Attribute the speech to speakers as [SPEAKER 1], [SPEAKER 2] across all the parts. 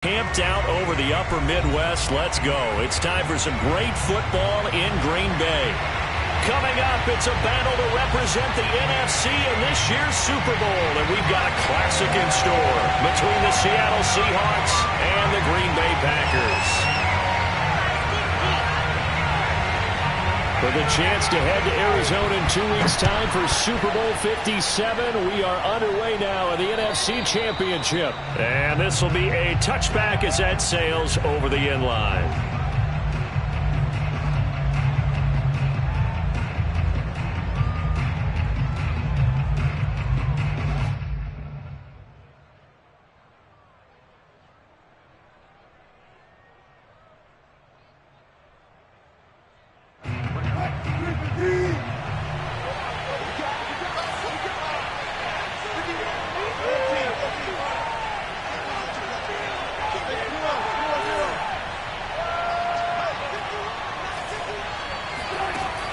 [SPEAKER 1] Camped out over the upper Midwest. Let's go. It's time for some great football in Green Bay. Coming up, it's a battle to represent the NFC in this year's Super Bowl. And we've got a classic in store between the Seattle Seahawks and the Green Bay Packers. For the chance to head to Arizona in 2 weeks' time for Super Bowl 57, we are underway now in the NFC Championship. And this will be a touchback as that sails over the end line.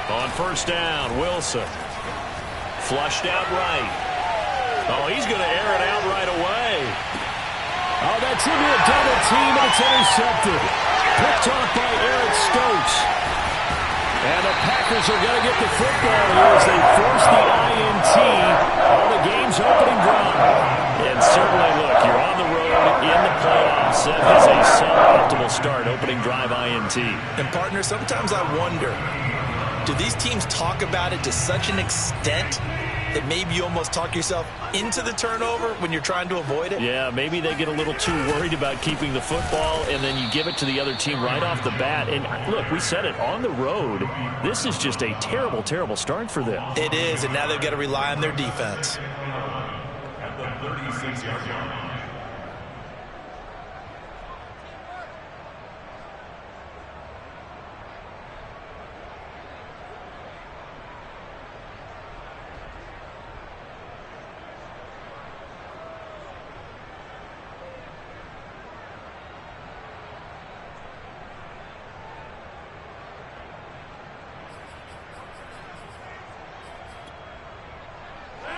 [SPEAKER 1] On first down, Wilson. Flushed out right. Oh, he's going to air it out right away.
[SPEAKER 2] Oh, that's into a double team, and it's intercepted. Picked off by Eric Stokes. And the Packers are going to get the football here as they force the INT on the game's opening drive.
[SPEAKER 1] And certainly, look, you're on the road in the playoffs. That is a suboptimal start, opening drive INT.
[SPEAKER 3] And, partner, sometimes I wonder, do these teams talk about it to such an extent that maybe you almost talk yourself into the turnover when you're trying to avoid it?
[SPEAKER 1] Yeah, maybe they get a little too worried about keeping the football, and then you give it to the other team right off the bat. And, look, we said it, on the road, this is just a terrible, terrible start for them.
[SPEAKER 3] It is, and now they've got to rely on their defense.
[SPEAKER 4] At the 36-yard line.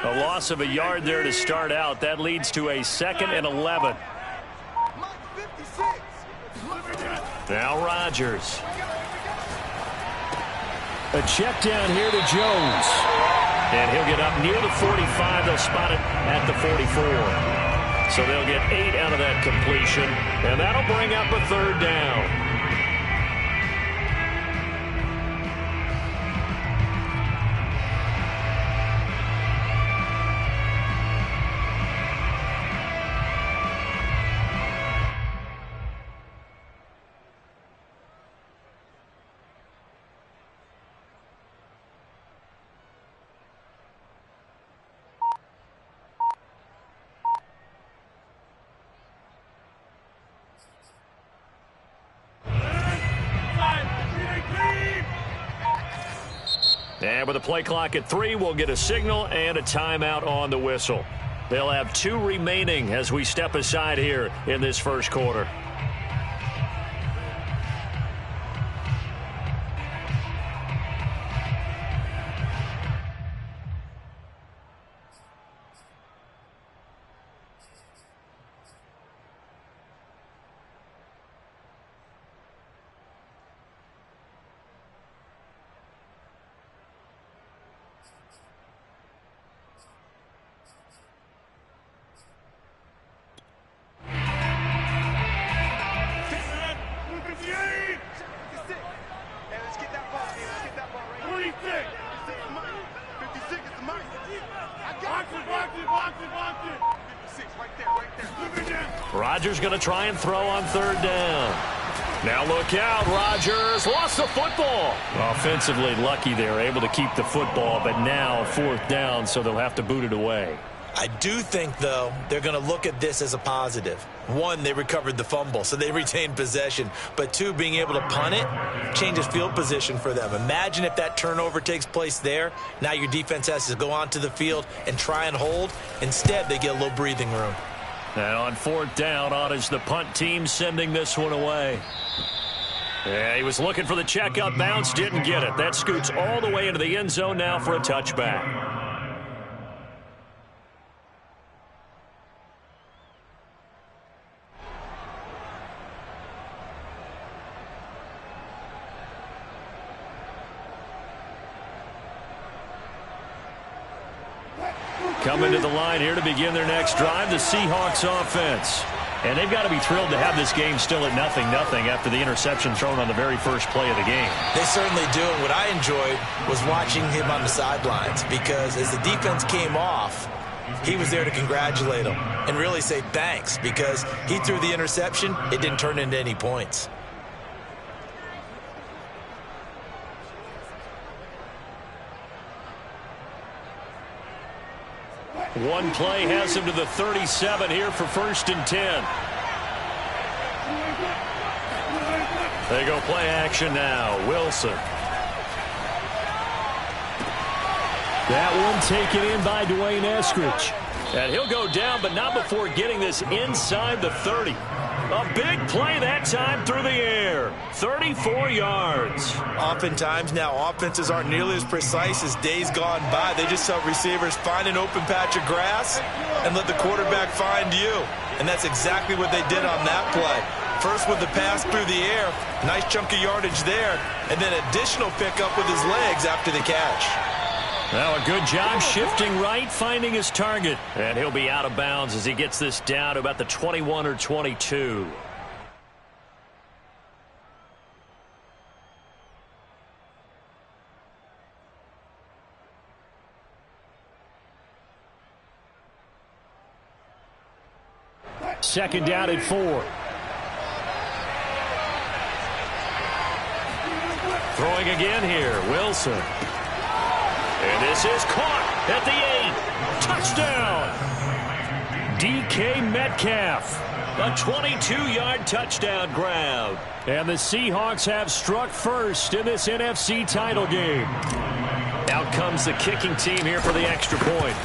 [SPEAKER 1] A loss of a yard there to start out. That leads to a 2nd and 11. Now Rodgers.
[SPEAKER 2] A check down here to Jones.
[SPEAKER 1] And he'll get up near the 45. They'll spot it at the 44. So they'll get 8 out of that completion. And that'll bring up a 3rd down. And with the play clock at 3, we'll get a signal and a timeout on the whistle. They'll have 2 remaining as we step aside here in this first quarter. Rodgers going to try and throw on 3rd down. Now look out, Rodgers lost the football. Offensively lucky they're able to keep the football, but now 4th down, so they'll have to boot it away.
[SPEAKER 3] I do think, though, they're going to look at this as a positive. 1, they recovered the fumble, so they retained possession. But 2, being able to punt it changes field position for them. Imagine if that turnover takes place there. Now your defense has to go onto the field and try and hold. Instead, they get a little breathing room.
[SPEAKER 1] Now on 4th down, on is the punt team sending this one away. Yeah, he was looking for the checkup bounce, didn't get it. That scoots all the way into the end zone now for a touchback. Coming to the line here to begin their next drive, the Seahawks offense. And they've got to be thrilled to have this game still at 0-0 after the interception thrown on the very first play of the game.
[SPEAKER 3] They certainly do. And what I enjoyed was watching him on the sidelines, because as the defense came off, he was there to congratulate them and really say thanks, because he threw the interception. It didn't turn into any points.
[SPEAKER 1] One play has him to the 37 here for 1st and 10. They go play action now. Wilson.
[SPEAKER 2] That one taken in by Dwayne Eskridge.
[SPEAKER 1] And he'll go down, but not before getting this inside the 30. A big play that time through the air. 34 yards.
[SPEAKER 3] Oftentimes now, offenses aren't nearly as precise as days gone by. They just help receivers find an open patch of grass and let the quarterback find you. And that's exactly what they did on that play. First with the pass through the air, nice chunk of yardage there, and then additional pickup with his legs after the catch.
[SPEAKER 1] Now a good job shifting right, finding his target. And he'll be out of bounds as he gets this down to about the 21 or 22.
[SPEAKER 2] Second down at 4.
[SPEAKER 1] Throwing again here, Wilson. And this is caught at the 8. Touchdown. DK Metcalf. A 22-yard touchdown grab.
[SPEAKER 2] And the Seahawks have struck first in this NFC title game.
[SPEAKER 1] Out comes the kicking team here for the extra point.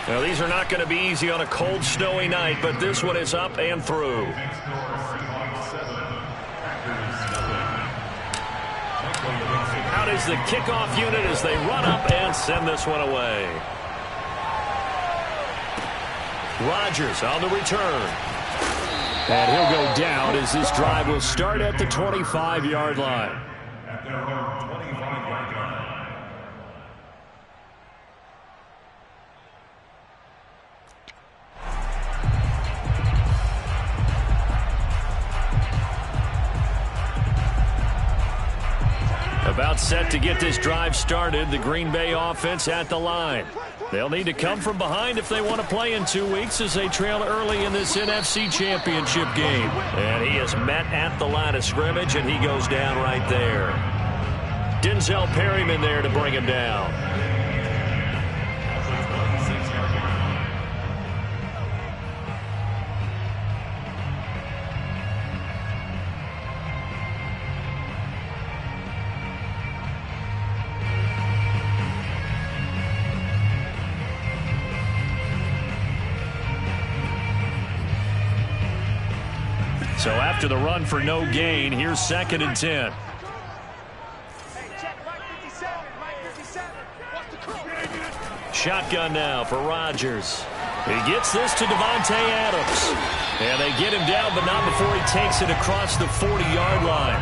[SPEAKER 1] Now, these are not going to be easy on a cold, snowy night, but this one is up and through. Out is the kickoff unit as they run up and send this one away. Rodgers on the return.
[SPEAKER 2] And he'll go down as this drive will start at the 25-yard line.
[SPEAKER 4] At their own 25-yard line.
[SPEAKER 1] About set to get this drive started. The Green Bay offense at the line. They'll need to come from behind if they want to play in 2 weeks as they trail early in this NFC Championship game. And he is met at the line of scrimmage, and he goes down right there. Denzel Perryman there to bring him down. So after the run for no gain, here's 2nd and 10. Shotgun now for Rodgers. He gets this to Devontae Adams. And they get him down, but not before he takes it across the 40-yard line.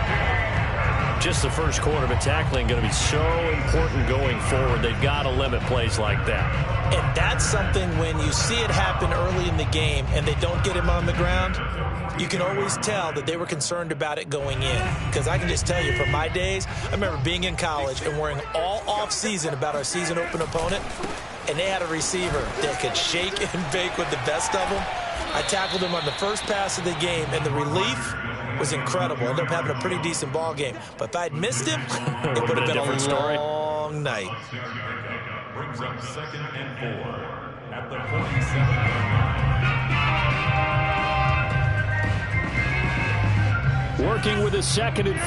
[SPEAKER 1] Just the first quarter, but tackling going to be so important going forward. They've got to limit plays like that.
[SPEAKER 3] And that's something when you see it happen early in the game and they don't get him on the ground, you can always tell that they were concerned about it going in. Because I can just tell you from my days, I remember being in college and worrying all off-season about our season open opponent, and they had a receiver that could shake and bake with the best of them. I tackled him on the first pass of the game, and the relief was incredible. Ended up having a pretty decent ball game. But if I'd missed him, it would have been a long night.
[SPEAKER 4] Brings up 2nd and 4 at the 47-yard line.
[SPEAKER 2] Working with a 2nd and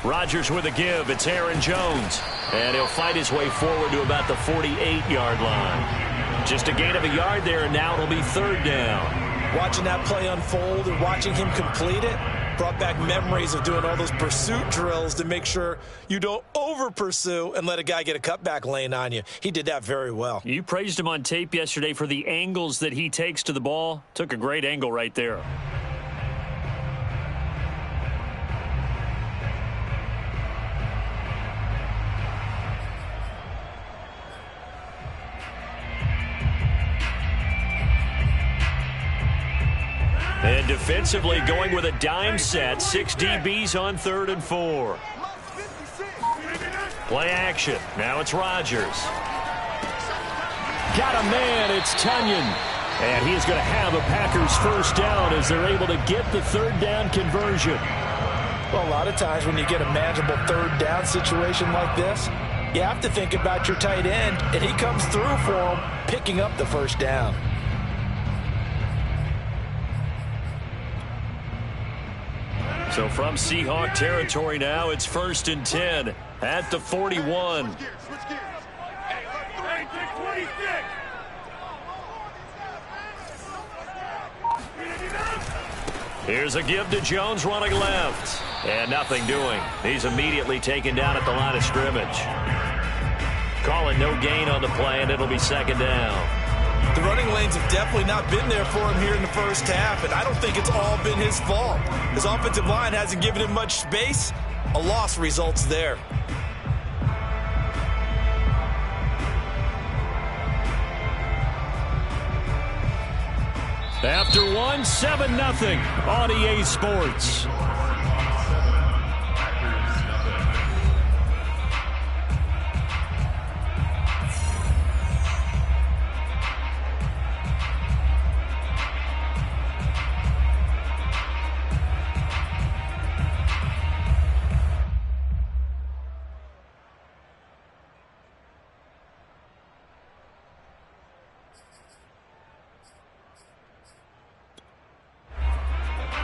[SPEAKER 2] 4.
[SPEAKER 1] Rodgers with a give. It's Aaron Jones. And he'll fight his way forward to about the 48-yard line. Just a gain of a yard there, and now it'll be 3rd down.
[SPEAKER 3] Watching that play unfold and watching him complete it brought back memories of doing all those pursuit drills to make sure you don't over-pursue and let a guy get a cutback lane on you. He did that very well.
[SPEAKER 1] You praised him on tape yesterday for the angles that he takes to the ball. Took a great angle right there. And defensively going with a dime set. 6 DBs on 3rd and 4. Play action. Now it's Rodgers.
[SPEAKER 2] Got a man. It's Tunyon. And he's going to have a Packers first down as they're able to get the 3rd down conversion.
[SPEAKER 3] Well, a lot of times when you get a manageable 3rd down situation like this, you have to think about your tight end, and he comes through for him, picking up the 1st down.
[SPEAKER 1] So from Seahawk territory now, it's 1st and 10 at the 41. Here's a give to Jones running left. And nothing doing. He's immediately taken down at the line of scrimmage. Calling no gain on the play, and it'll be 2nd down.
[SPEAKER 3] The running lanes have definitely not been there for him here in the first half, and I don't think it's all been his fault. His offensive line hasn't given him much space. A loss results there.
[SPEAKER 2] After 1, 7-0 on EA Sports.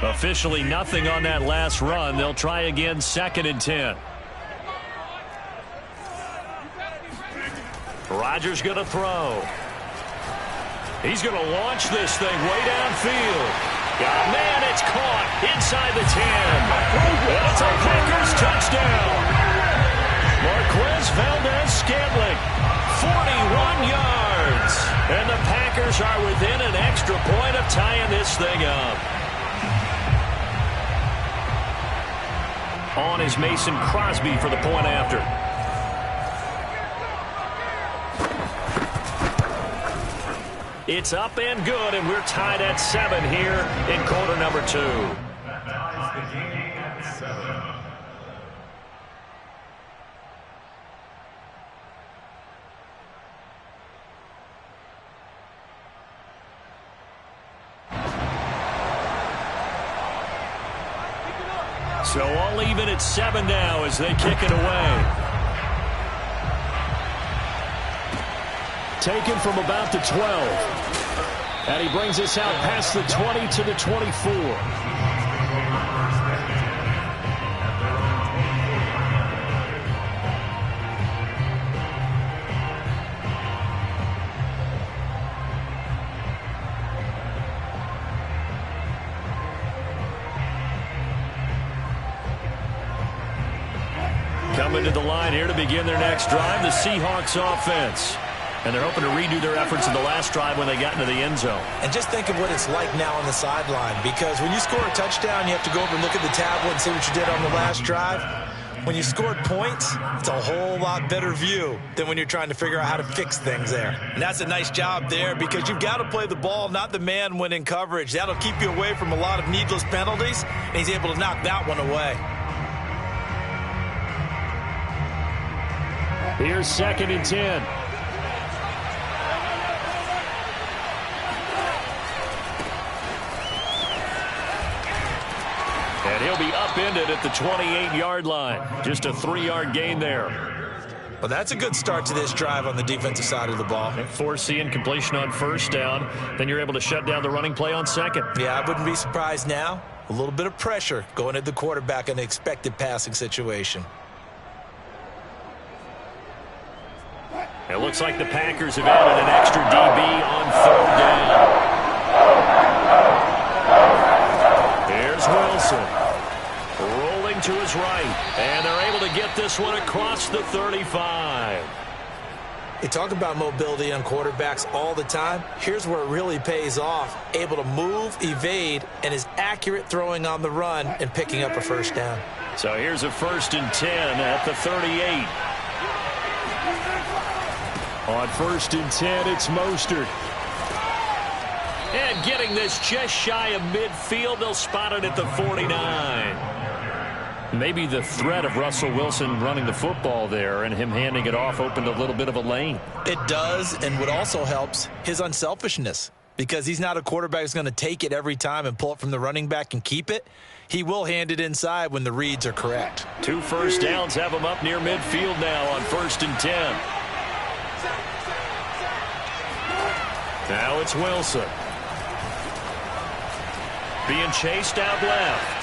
[SPEAKER 1] Officially nothing on that last run. They'll try again 2nd and 10. Rodgers going to throw. He's going to launch this thing way downfield. Oh, man, it's caught inside the 10. And it's a Packers touchdown. Marquez Valdez-Scantling, 41 yards. And the Packers are within an extra point of tying this thing up. On is Mason Crosby for the point after. It's up and good, and we're tied at 7 here in quarter number 2.
[SPEAKER 4] That ties the game at 7.
[SPEAKER 1] So all even at 7 now as they kick it away.
[SPEAKER 2] Taken from about the 12. And he brings us out past the 20 to the 24.
[SPEAKER 1] Coming to the line here to begin their next drive, the Seahawks offense. And they're hoping to redo their efforts in the last drive when they got into the end zone.
[SPEAKER 3] And just think of what it's like now on the sideline, because when you score a touchdown, you have to go over and look at the tablet and see what you did on the last drive. When you scored points, it's a whole lot better view than when you're trying to figure out how to fix things there. And that's a nice job there, because you've got to play the ball, not the man when in coverage. That'll keep you away from a lot of needless penalties, and he's able to knock that one away.
[SPEAKER 2] Here's 2nd and 10.
[SPEAKER 1] And he'll be upended at the 28-yard line. Just a 3-yard gain there.
[SPEAKER 3] Well, that's a good start to this drive on the defensive side of the ball.
[SPEAKER 1] Forcing completion on 1st down. Then you're able to shut down the running play on 2nd.
[SPEAKER 3] Yeah, I wouldn't be surprised now. A little bit of pressure going at the quarterback in an expected passing situation.
[SPEAKER 1] It looks like the Packers have added an extra DB on 3rd down. Here's Wilson. Rolling to his right. And they're able to get this one across the 35.
[SPEAKER 3] They talk about mobility on quarterbacks all the time. Here's where it really pays off. Able to move, evade, and is accurate throwing on the run and picking up a 1st down.
[SPEAKER 1] So here's a 1st and 10 at the 38.
[SPEAKER 2] On 1st and 10, it's Mostert.
[SPEAKER 1] And getting this just shy of midfield, they'll spot it at the 49. Maybe the threat of Russell Wilson running the football there and him handing it off opened a little bit of a lane.
[SPEAKER 3] It does, and what also helps, his unselfishness. Because he's not a quarterback who's going to take it every time and pull it from the running back and keep it. He will hand it inside when the reads are correct.
[SPEAKER 1] 2 first downs have him up near midfield now on 1st and 10. Now it's Wilson. Being chased out left.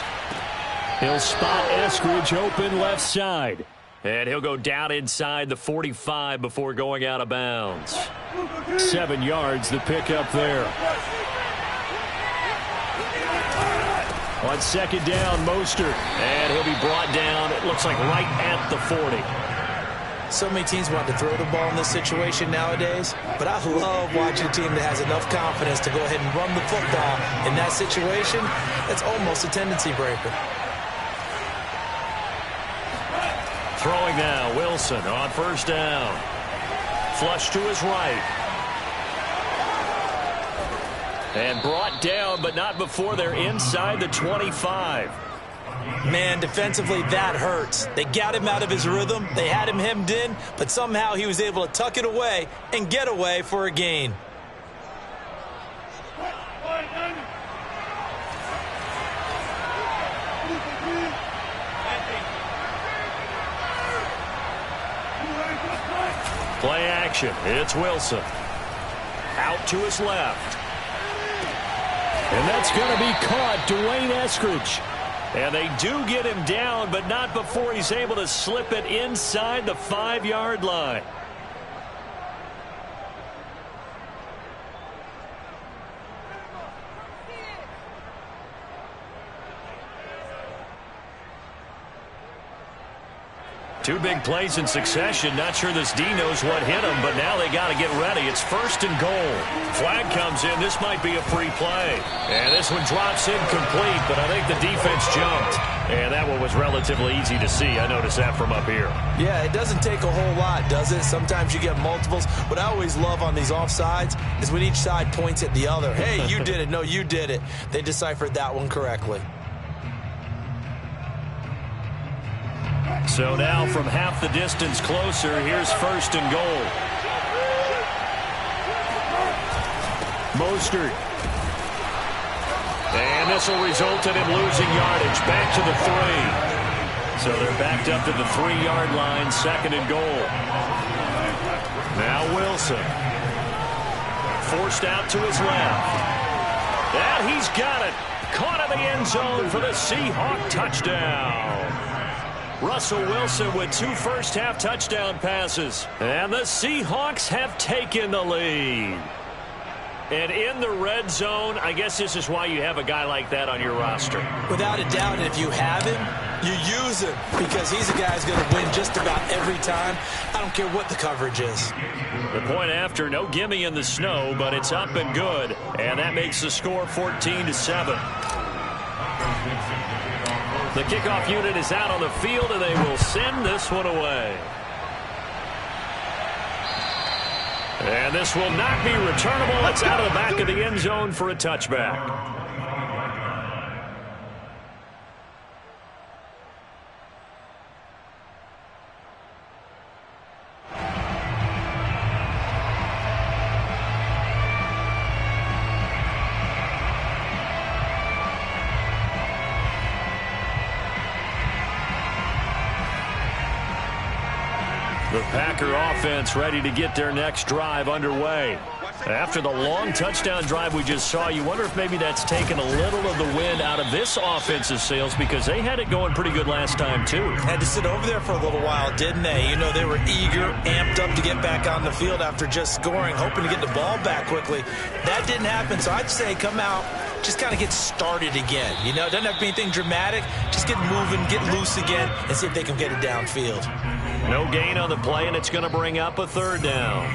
[SPEAKER 1] He'll spot Eskridge open left side. And he'll go down inside the 45 before going out of bounds.
[SPEAKER 2] 7 yards, the pickup there. On 2nd down, Mostert.
[SPEAKER 1] And he'll be brought down, it looks like right at the 40.
[SPEAKER 3] So many teams want to throw the ball in this situation nowadays, but I love watching a team that has enough confidence to go ahead and run the football in that situation. That's almost a tendency breaker.
[SPEAKER 1] Throwing now, Wilson on 1st down. Flush to his right. And brought down, but not before they're inside the 25.
[SPEAKER 3] Man, defensively, that hurts. They got him out of his rhythm. They had him hemmed in, but somehow he was able to tuck it away and get away for a gain.
[SPEAKER 1] Play action. It's Wilson. Out to his left.
[SPEAKER 2] And that's going to be caught. Dwayne Eskridge.
[SPEAKER 1] And they do get him down, but not before he's able to slip it inside the 5-yard line. Two big plays in succession. Not sure this D knows what hit him, but now they got to get ready. It's 1st and goal. Flag comes in. This might be a free play. And this one drops incomplete, but I think the defense jumped. And that one was relatively easy to see. I noticed that from up here.
[SPEAKER 3] Yeah, it doesn't take a whole lot, does it? Sometimes you get multiples. What I always love on these offsides is when each side points at the other. Hey, you did it. No, you did it. They deciphered that one correctly.
[SPEAKER 1] So now from half the distance closer, here's 1st and goal.
[SPEAKER 2] Mostert.
[SPEAKER 1] And this will result in him losing yardage. Back to the 3. So they're backed up to the 3-yard line, 2nd and goal. Now Wilson. Forced out to his left. And he's got it. Caught in the end zone for the Seahawk touchdown. Russell Wilson with 2 first-half touchdown passes. And the Seahawks have taken the lead. And in the red zone, I guess this is why you have a guy like that on your roster.
[SPEAKER 3] Without a doubt, and if you have him, you use him because he's a guy who's going to win just about every time. I don't care what the coverage is.
[SPEAKER 1] The point after, no gimme in the snow, but it's up and good. And that makes the score 14-7. The kickoff unit is out on the field, and they will send this one away. And this will not be returnable. It's out of the back of the end zone for a touchback. The Packer offense ready to get their next drive underway. After the long touchdown drive we just saw, you wonder if maybe that's taken a little of the wind out of this offensive sails because they had it going pretty good last time too.
[SPEAKER 3] Had to sit over there for a little while, didn't they? You know, they were eager, amped up to get back on the field after just scoring, hoping to get the ball back quickly. That didn't happen, so I'd say come out, just kind of get started again. You know, it doesn't have to be anything dramatic. Just get moving, get loose again, and see if they can get it downfield.
[SPEAKER 1] No gain on the play, and it's going to bring up a 3rd down.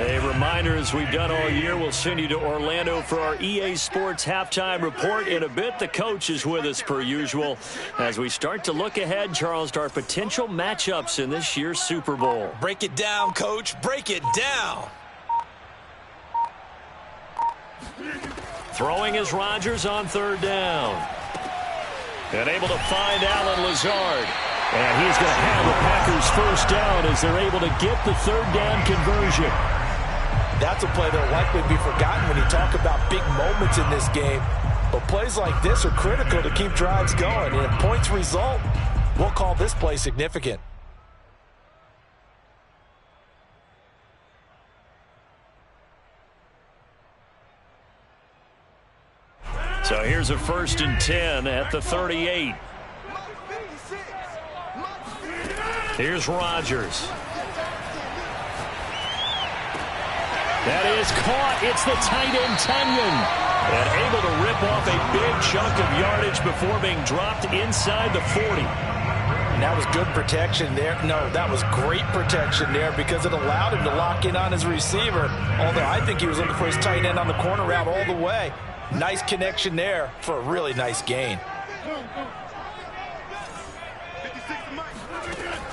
[SPEAKER 1] A reminder, as we've done all year, we'll send you to Orlando for our EA Sports Halftime Report. In a bit, the coach is with us per usual as we start to look ahead, Charles, to our potential matchups in this year's Super Bowl.
[SPEAKER 3] Break it down, Coach. Break it down.
[SPEAKER 1] Throwing is Rodgers on third down. And able to find Allen Lazard. And he's going to have the Packers first down as they're able to get the third down conversion.
[SPEAKER 3] That's a play that will likely be forgotten when you talk about big moments in this game. But plays like this are critical to keep drives going. And if points result, we'll call this play significant.
[SPEAKER 1] So here's a 1st and 10 at the 38. Here's Rodgers. That is caught. It's the tight end, Tunyon. And able to rip off a big chunk of yardage before being dropped inside the 40.
[SPEAKER 3] And that was good protection there. No, that was great protection there because it allowed him to lock in on his receiver. Although I think he was looking for his tight end on the corner route all the way. Nice connection there for a really nice gain.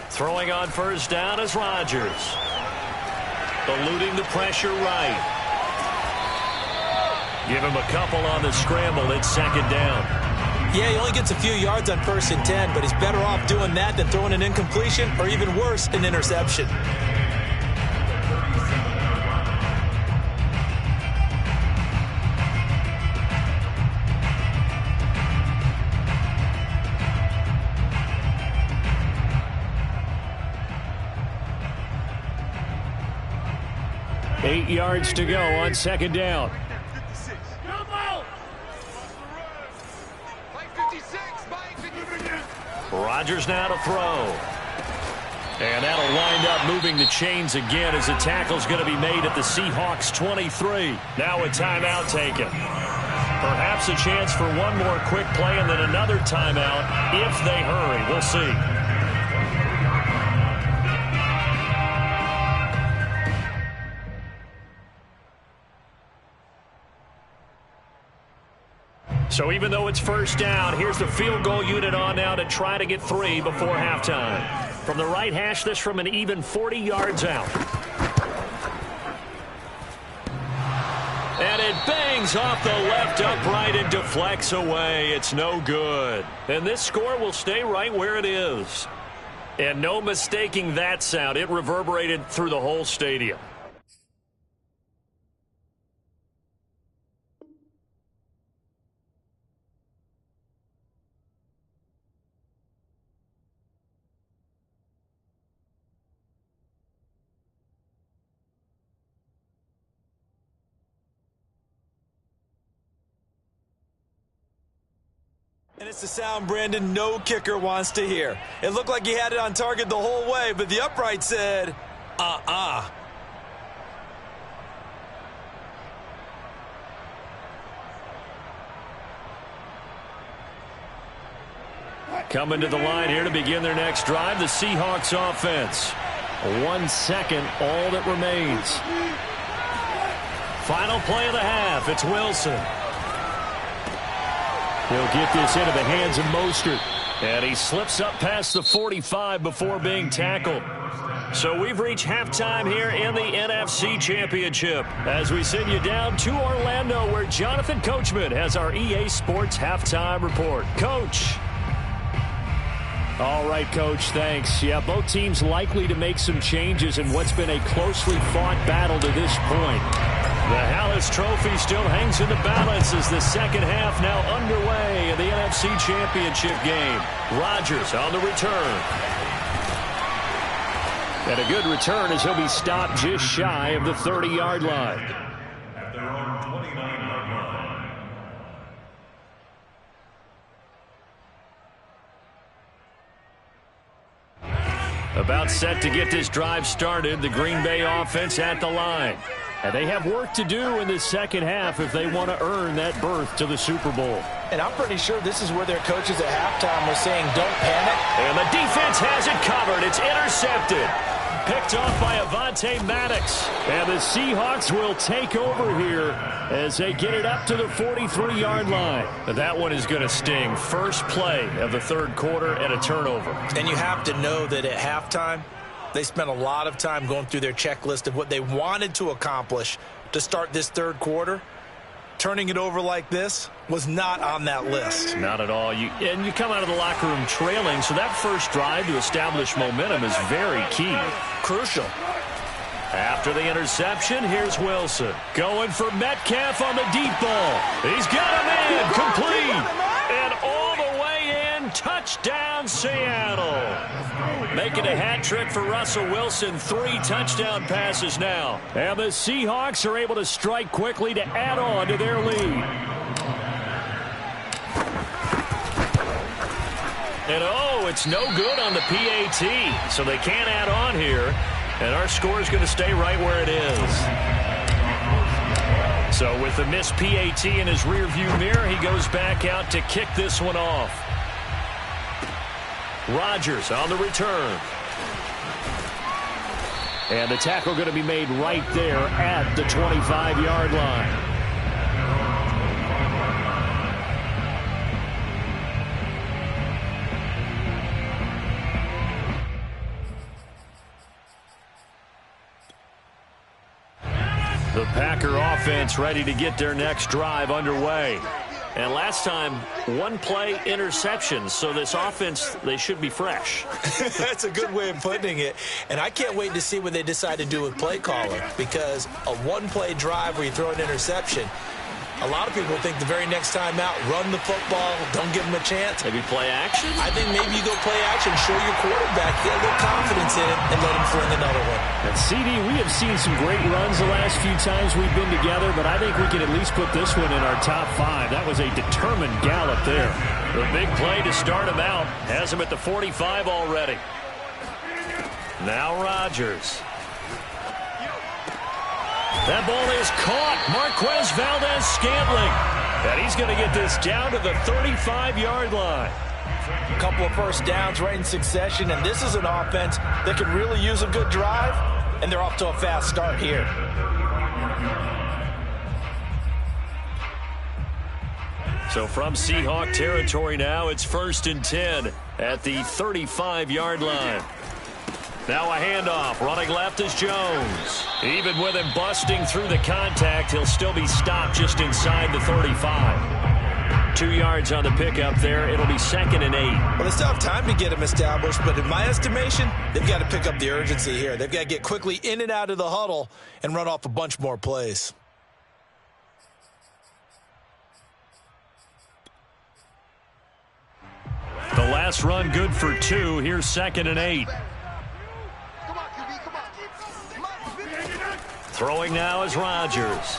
[SPEAKER 1] Throwing on first down is Rodgers. Eluding the pressure right. Give him a couple on the scramble. It's 2nd down.
[SPEAKER 3] Yeah, he only gets a few yards on 1st and 10, but he's better off doing that than throwing an incompletion or even worse, an interception.
[SPEAKER 1] Eight yards to go on 2nd down. Rodgers now to throw. And that'll wind up moving the chains again as the tackle's going to be made at the Seahawks 23. Now a timeout taken. Perhaps a chance for one more quick play and then another timeout if they hurry. We'll see. So even though it's first down, here's the field goal unit on now to try to get 3 before halftime. From the right hash, this from an even 40 yards out. And it bangs off the left upright and deflects away. It's no good. And this score will stay right where it is. And no mistaking that sound. It reverberated through the whole stadium.
[SPEAKER 3] And it's the sound Brandon, no kicker wants to hear. It looked like he had it on target the whole way, but the upright said,
[SPEAKER 1] Coming to the line here to begin their next drive, the Seahawks offense. 1 second, all that remains. Final play of the half, it's Wilson. He'll get this into the hands of Mostert. And he slips up past the 45 before being tackled. So we've reached halftime here in the NFC Championship as we send you down to Orlando where Jonathan Coachman has our EA Sports Halftime Report. Coach. All right, Coach, thanks. Yeah, both teams likely to make some changes in what's been a closely fought battle to this point. The Hallis Trophy still hangs in the balance as the second half now underway in the NFC Championship game. Rodgers on the return. And a good return as he'll be stopped just shy of the 30-yard line.
[SPEAKER 4] At their own 29-yard line.
[SPEAKER 1] About set to get this drive started, the Green Bay offense at the line. And they have work to do in the second half if they want to earn that berth to the Super Bowl.
[SPEAKER 3] And I'm pretty sure this is where their coaches at halftime were saying, don't panic.
[SPEAKER 1] And the defense has it covered. It's intercepted.
[SPEAKER 2] picked off by Avonte Maddox. And the Seahawks will take over here as they get it up to the 43-yard line.
[SPEAKER 1] That one is going to sting. First play of the third quarter and a turnover.
[SPEAKER 3] And you have to know that at halftime, they spent a lot of time going through their checklist of what they wanted to accomplish to start this third quarter. Turning it over like this was not on that list.
[SPEAKER 1] Not at all. And you come out of the locker room trailing, so that first drive to establish momentum is very key.
[SPEAKER 3] Crucial.
[SPEAKER 1] After the interception, here's Wilson. Going for Metcalf on the deep ball. He's got him in. Complete. And all the way in. Touchdown, Seattle. Making a hat trick for Russell Wilson. 3 touchdown passes now.
[SPEAKER 2] And the Seahawks are able to strike quickly to add on to their lead.
[SPEAKER 1] And oh, it's no good on the PAT. So they can't add on here. And our score is going to stay right where it is. So with the missed PAT in his rearview mirror, he goes back out to kick this one off. Rodgers on the return.
[SPEAKER 2] And the tackle going to be made right there at the 25-yard line.
[SPEAKER 1] The Packer offense ready to get their next drive underway. And last time, one play interceptions. So this offense, they should be fresh.
[SPEAKER 3] That's a good way of putting it. And I can't wait to see what they decide to do with play caller. Because a one-play drive where you throw an interception, a lot of people think the very next time out, run the football, don't give them a chance.
[SPEAKER 1] Maybe play action?
[SPEAKER 3] I think maybe you go play action, show your quarterback, get a little confidence in it, and let him fling another one.
[SPEAKER 2] And CD, we have seen some great runs the last few times we've been together, but I think we can at least put this one in our top 5. That was a determined gallop there.
[SPEAKER 1] The big play to start him out. Has him at the 45 already. Now Rodgers. That ball is caught. Marquez Valdez-Scantling. And he's going to get this down to the 35-yard line.
[SPEAKER 3] A couple of first downs right in succession, and this is an offense that could really use a good drive, and they're off to a fast start here.
[SPEAKER 1] So from Seahawk territory now, it's 1st and 10 at the 35-yard line. Now a handoff. Running left is Jones. Even with him busting through the contact, he'll still be stopped just inside the 35. 2 yards on the pickup there. It'll be 2nd and 8.
[SPEAKER 3] Well, they still have time to get him established, but in my estimation, they've got to pick up the urgency here. They've got to get quickly in and out of the huddle and run off a bunch more plays.
[SPEAKER 1] The last run good for 2. Here's 2nd and 8. Throwing now is Rodgers.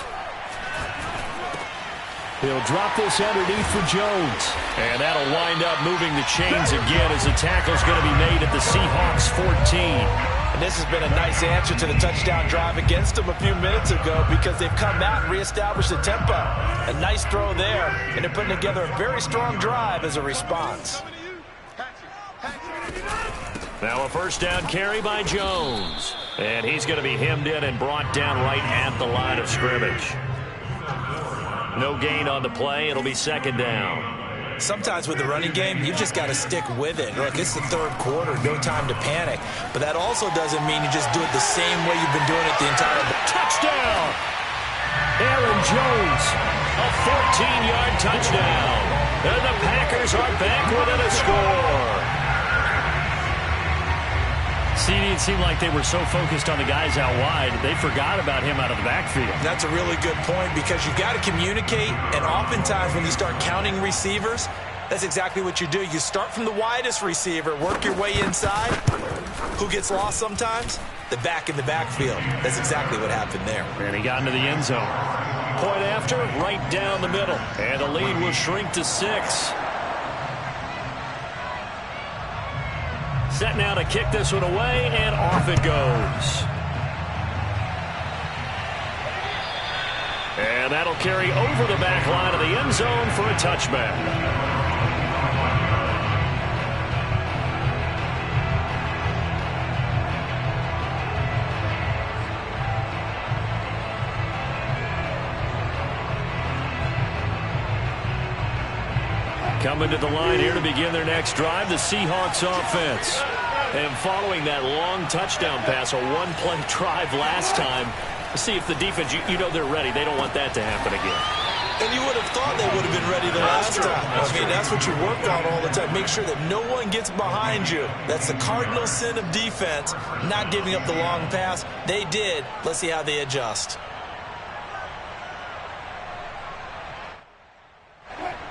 [SPEAKER 2] He'll drop this underneath for Jones.
[SPEAKER 1] And that'll wind up moving the chains again as the tackle's going to be made at the Seahawks 14.
[SPEAKER 3] And this has been a nice answer to the touchdown drive against them a few minutes ago because they've come out and reestablished the tempo. A nice throw there, and they're putting together a very strong drive as a response.
[SPEAKER 1] Now a first down carry by Jones. And he's going to be hemmed in and brought down right at the line of scrimmage. No gain on the play. It'll be 2nd down.
[SPEAKER 3] Sometimes with the running game, you just got to stick with it. Look, it's the third quarter, no time to panic. But that also doesn't mean you just do it the same way you've been doing it the entire
[SPEAKER 1] touchdown. Aaron Jones, a 14-yard touchdown. And the Packers are back within a score.
[SPEAKER 2] CD, it seemed like they were so focused on the guys out wide, they forgot about him out of the backfield.
[SPEAKER 3] That's a really good point because you've got to communicate, and oftentimes when you start counting receivers, that's exactly what you do. You start from the widest receiver, work your way inside. Who gets lost sometimes? The back in the backfield. That's exactly what happened there.
[SPEAKER 2] And he got into the end zone.
[SPEAKER 1] Point after, right down the middle. And the lead will shrink to 6. Set now to kick this one away, and off it goes. And that'll carry over the back line of the end zone for a touchback. Coming to the line here to begin their next drive, the Seahawks offense. And following that long touchdown pass, a one-play drive last time, see if the defense, you know they're ready. They don't want that to happen again.
[SPEAKER 3] And you would have thought they would have been ready the last time. That's what you work on all the time. Make sure that no one gets behind you. That's the cardinal sin of defense, not giving up the long pass. They did. Let's see how they adjust.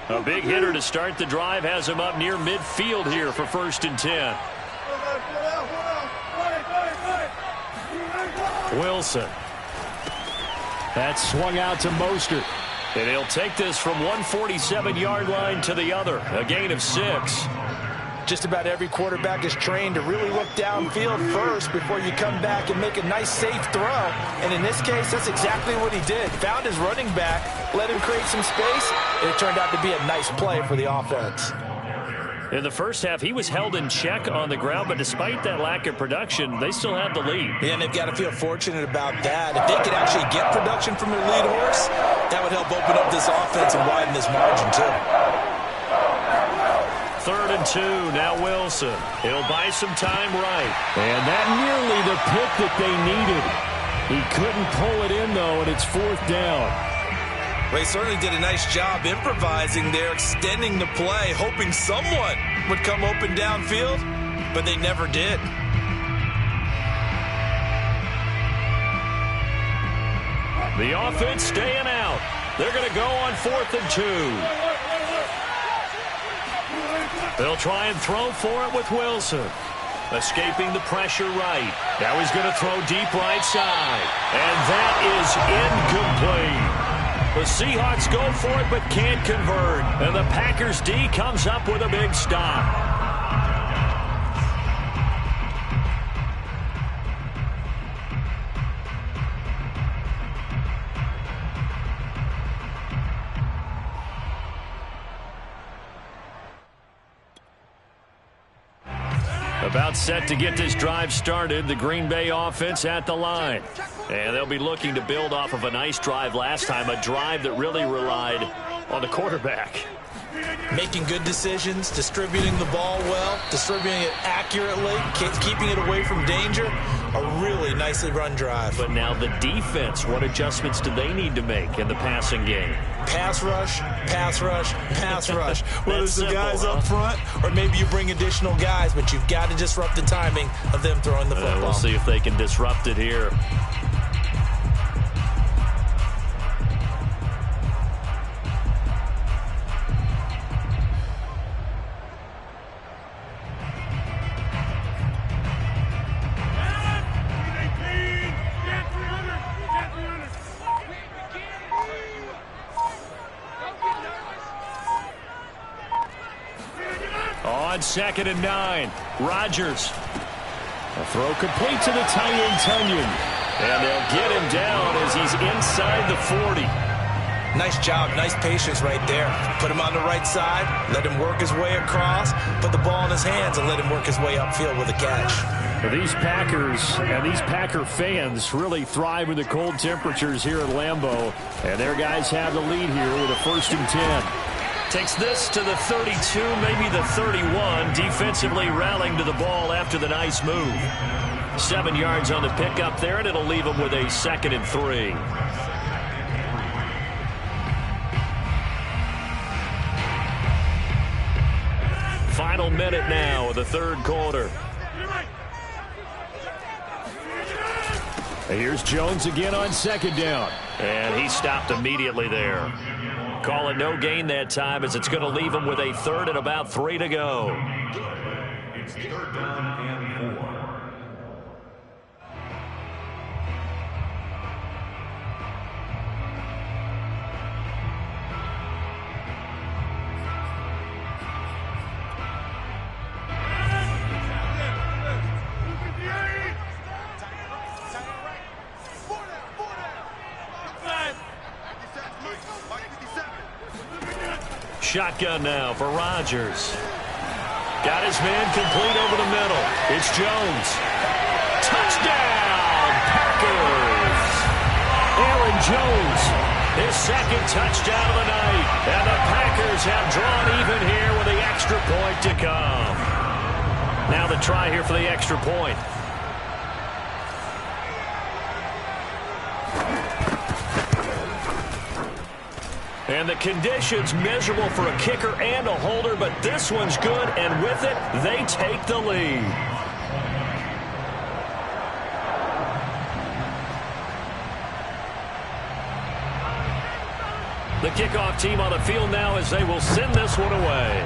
[SPEAKER 1] A big hitter to start the drive has him up near midfield here for 1st and 10. Wilson. That's swung out to Mostert. And he'll take this from 147-yard line to the other. A gain of 6.
[SPEAKER 3] Just about every quarterback is trained to really look downfield first before you come back and make a nice, safe throw. And in this case, that's exactly what he did. Found his running back, let him create some space, and it turned out to be a nice play for the offense.
[SPEAKER 1] In the first half, he was held in check on the ground, but despite that lack of production, they still have the lead.
[SPEAKER 3] Yeah, and they've got to feel fortunate about that. If they could actually get production from their lead horse, that would help open up this offense and widen this margin, too.
[SPEAKER 1] 3rd and 2, now Wilson. He'll buy some time right.
[SPEAKER 2] And that nearly the pick that they needed. He couldn't pull it in, though, and it's 4th down.
[SPEAKER 3] They certainly did a nice job improvising there, extending the play, hoping someone would come open downfield, but they never did.
[SPEAKER 1] The offense staying out. They're going to go on 4th and 2. They'll try and throw for it with Wilson. Escaping the pressure right. Now he's going to throw deep right side. And that is incomplete. The Seahawks go for it but can't convert. And the Packers D comes up with a big stop. About set to get this drive started, the Green Bay offense at the line. And they'll be looking to build off of a nice drive last time, a drive that really relied on the quarterback.
[SPEAKER 3] Making good decisions, distributing the ball well, distributing it accurately, keeping it away from danger. A really nicely run drive.
[SPEAKER 1] But now the defense, what adjustments do they need to make in the passing game?
[SPEAKER 3] Pass rush, pass rush, pass rush. Whether it's the guys up front or maybe you bring additional guys, but you've got to disrupt the timing of them throwing the football.
[SPEAKER 1] We'll see if they can disrupt it here. On 2nd and 9, Rodgers. A throw complete to the tight end, Tunyon. And they'll get him down as he's inside the 40.
[SPEAKER 3] Nice job, nice patience right there. Put him on the right side, let him work his way across, put the ball in his hands, and let him work his way upfield with a catch.
[SPEAKER 2] Well, these Packers and these Packer fans really thrive in the cold temperatures here at Lambeau. And their guys have the lead here with a 1st and 10.
[SPEAKER 1] Takes this to the 32, maybe the 31. Defensively rallying to the ball after the nice move. 7 yards on the pickup there, and it'll leave them with a 2nd and 3. Final minute now of the 3rd quarter.
[SPEAKER 2] Here's Jones again on 2nd down.
[SPEAKER 1] And he stopped immediately there. Call it no gain that time as it's going to leave him with a 3rd and about 3 to go.
[SPEAKER 4] It's 3rd down and 4.
[SPEAKER 1] Shotgun now for Rodgers. Got his man complete over the middle. It's Jones. Touchdown, Packers!
[SPEAKER 2] Aaron Jones
[SPEAKER 1] His second touchdown of the night. And the Packers have drawn even here with the extra point to come. Now the try here for the extra point. And the conditions miserable for a kicker and a holder, but this one's good, and with it, they take the lead. The kickoff team on the field now as they will send this one away.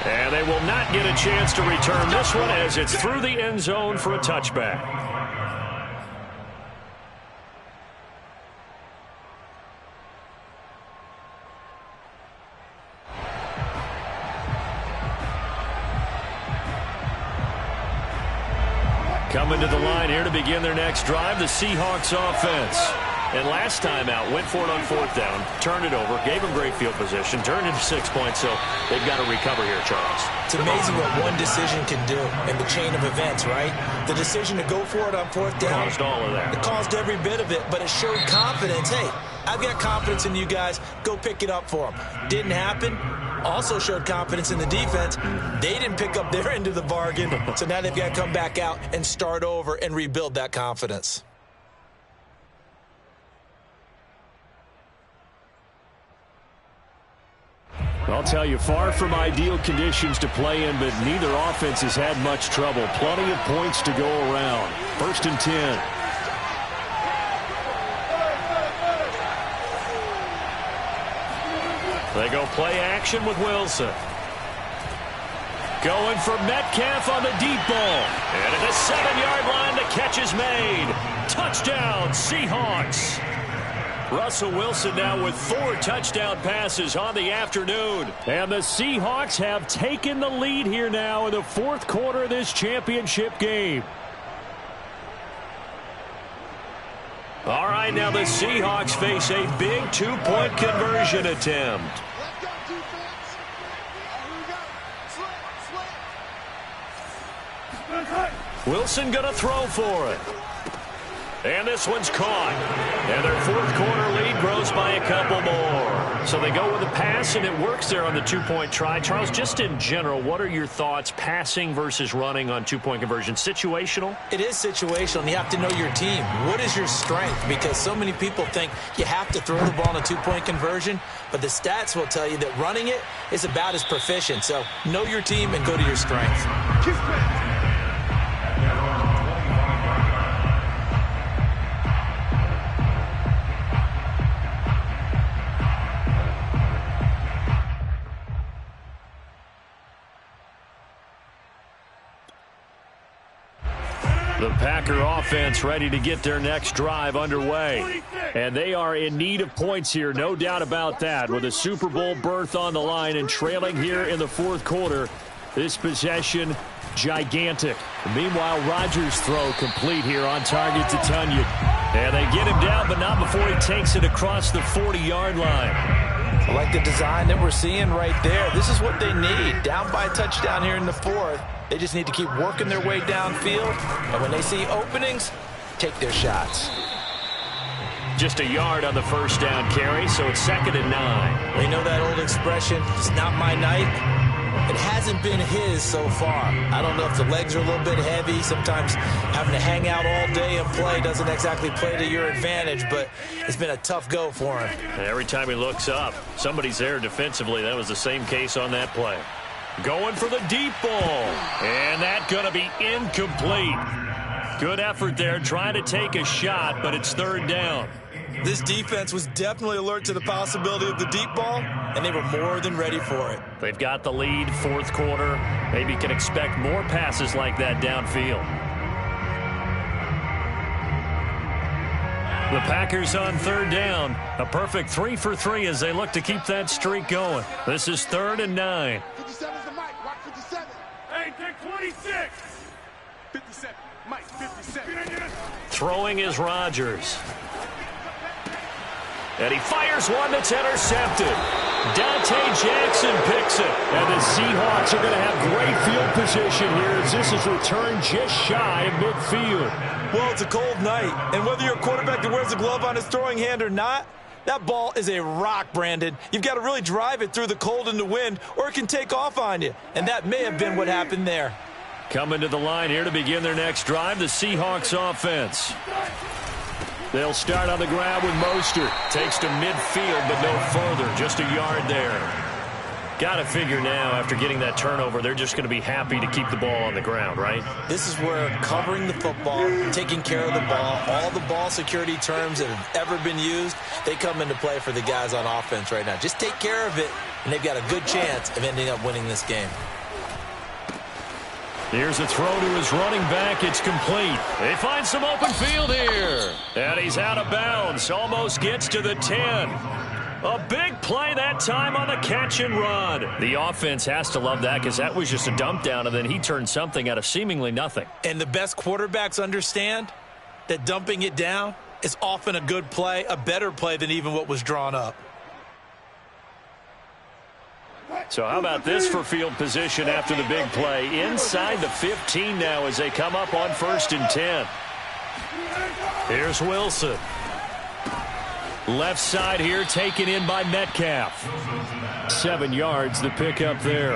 [SPEAKER 1] And they will not get a chance to return this one as it's through the end zone for a touchback. Coming to the line here to begin their next drive, the Seahawks offense. And last time out, went for it on fourth down, turned it over, gave them great field position, turned into 6 points, so they've got to recover here, Charles.
[SPEAKER 3] It's amazing what one decision can do in the chain of events, right? The decision to go for it on fourth down.
[SPEAKER 1] Caused all of that.
[SPEAKER 3] It caused every bit of it, but it showed confidence. Hey, I've got confidence in you guys. Go pick it up for them. Didn't happen. Also showed confidence in the defense. They didn't pick up their end of the bargain, so now they've got to come back out and start over and rebuild that confidence.
[SPEAKER 2] I'll tell you, far from ideal conditions to play in, but neither offense has had much trouble. Plenty of points to go around. 1st and 10.
[SPEAKER 1] They go play action with Wilson. Going for Metcalf on the deep ball. And at the 7-yard line, the catch is made. Touchdown, Seahawks. Russell Wilson now with 4 touchdown passes on the afternoon.
[SPEAKER 2] And the Seahawks have taken the lead here now in the 4th quarter of this championship game.
[SPEAKER 1] All right, now the Seahawks face a big 2-point conversion attempt. Wilson going to throw for it. And this one's caught. And their 4th quarter lead grows by a couple more. So they go with the pass, and it works there on the 2-point try. Charles, just in general, what are your thoughts passing versus running on 2-point conversion? Situational?
[SPEAKER 3] It is situational, and you have to know your team. What is your strength? Because so many people think you have to throw the ball in a 2-point conversion, but the stats will tell you that running it is about as proficient. So know your team and go to your strength.
[SPEAKER 1] The Packer offense ready to get their next drive underway.
[SPEAKER 2] And they are in need of points here, no doubt about that. With a Super Bowl berth on the line and trailing here in the 4th quarter, this possession gigantic. Meanwhile, Rodgers' throw complete here on target to Tunyon.
[SPEAKER 1] And they get him down, but not before he takes it across the 40-yard line.
[SPEAKER 3] I like the design that we're seeing right there. This is what they need. Down by a touchdown here in the 4th. They just need to keep working their way downfield. And when they see openings, take their shots.
[SPEAKER 1] Just a yard on the 1st down carry, so it's 2nd and 9.
[SPEAKER 3] They know that old expression, it's not my night. It hasn't been his so far. I don't know if the legs are a little bit heavy. Sometimes having to hang out all day and play doesn't exactly play to your advantage, but it's been a tough go for him.
[SPEAKER 1] And every time he looks up, somebody's there defensively. That was the same case on that play. Going for the deep ball. And that's going to be incomplete. Good effort there, trying to take a shot, but it's 3rd down.
[SPEAKER 3] This defense was definitely alert to the possibility of the deep ball, and they were more than ready for it.
[SPEAKER 1] They've got the lead, 4th quarter. Maybe can expect more passes like that downfield. The Packers on 3rd down. A perfect 3 for 3 as they look to keep that streak going. This is 3rd and 9.
[SPEAKER 5] 57 is the mic. Watch 57. Hey, take 26. 57. Mike, 57.
[SPEAKER 1] Throwing is Rodgers. And he fires one that's intercepted.
[SPEAKER 2] Jackson picks it. And the Seahawks are going to have great field position here as this is returned just shy of midfield.
[SPEAKER 3] Well, it's a cold night, and whether you're a quarterback that wears a glove on his throwing hand or not, that ball is a rock, Brandon. You've got to really drive it through the cold and the wind, or it can take off on you. And that may have been what happened there.
[SPEAKER 2] Coming to the line here to begin their next drive, the Seahawks offense. They'll start on the ground with Mostert. Takes to midfield, but no further. Just a yard there. Got to figure now, after getting that turnover, they're just going to be happy to keep the ball on the ground, right?
[SPEAKER 3] This is where covering the football, taking care of the ball, all the ball security terms that have ever been used, they come into play for the guys on offense right now. Just take care of it, and they've got a good chance of ending up winning this game.
[SPEAKER 2] Here's a throw to his running back. It's complete. They find some open field here. And he's out of bounds. Almost gets to the 10. A big play that time on the catch and run. The offense has to love that because that was just a dump down, and then he turned something out of seemingly nothing.
[SPEAKER 3] And the best quarterbacks understand that dumping it down is often a good play, a better play than even what was drawn up.
[SPEAKER 2] So how about this for field position after the big play? Inside the 15 now as they come up on 1st and 10. Here's Wilson. Left side here taken in by Metcalf. 7 yards the pickup there.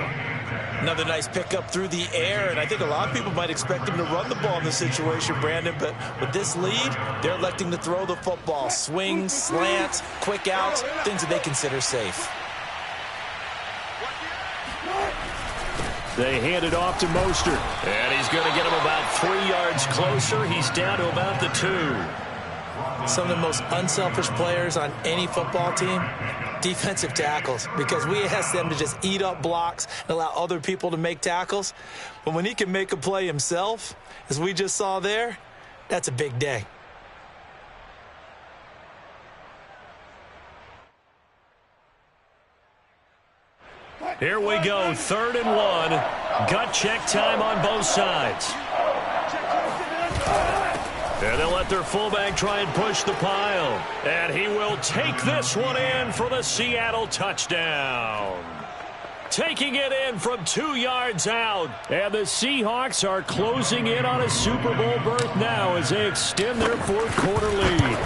[SPEAKER 3] Another nice pickup through the air, and I think a lot of people might expect him to run the ball in this situation, Brandon, but with this lead, they're electing to throw the football. Swings, slants, quick outs, things that they consider safe.
[SPEAKER 2] They hand it off to Mostert. And he's going to get him about 3 yards closer. He's down to about the 2.
[SPEAKER 3] Some of the most unselfish players on any football team, defensive tackles, because we ask them to just eat up blocks and allow other people to make tackles. But when he can make a play himself, as we just saw there, that's a big day.
[SPEAKER 2] Here we go, 3rd and 1. Gut check time on both sides. And they'll let their fullback try and push the pile. And he will take this one in for the Seattle touchdown. Taking it in from 2 yards out. And the Seahawks are closing in on a Super Bowl berth now as they extend their 4th quarter lead.